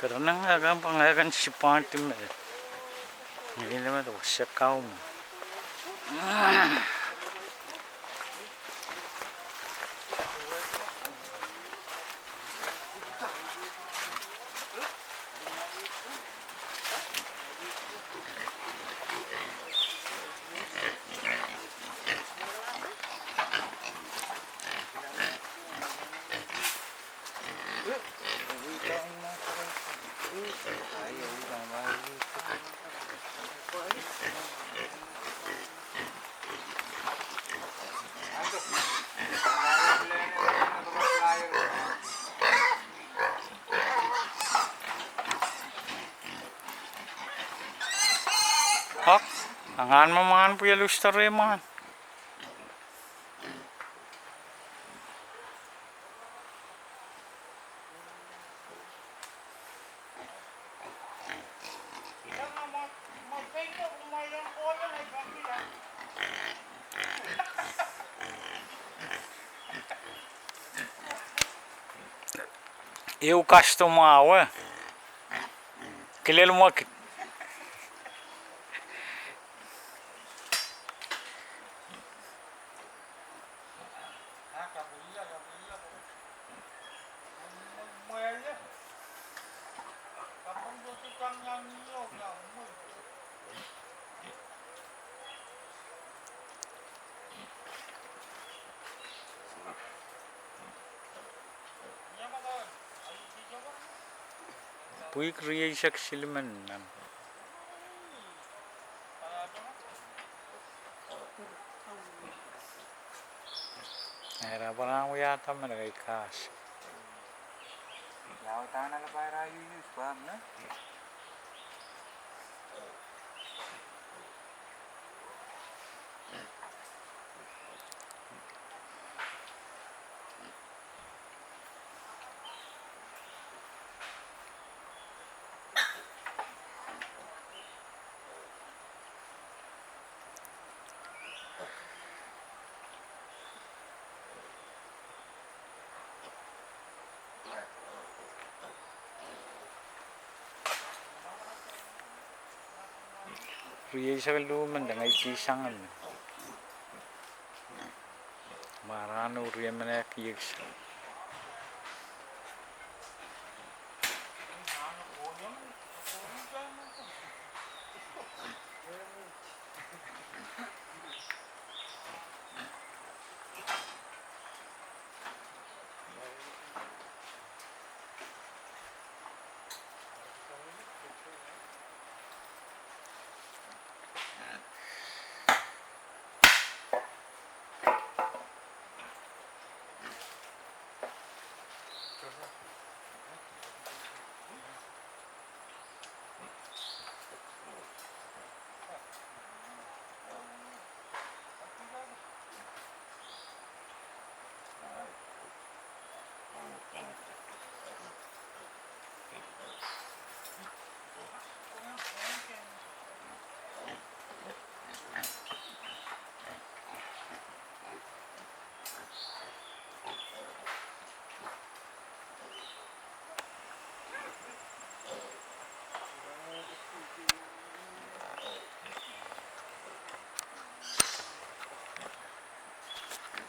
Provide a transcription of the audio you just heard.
Karena akan pangakan si party mo. Hindi naman ito, siya kao mo. Hak, angan mo mga po yung lustar yung mga. Eu casto uma água. Aquele uma Puy kriya siya silman nam. Nahirapan ako yata managaykas. Yaw tayo na para use pam na. Kriya siya luman dangay tisangan. Marano riya man kiyag siya.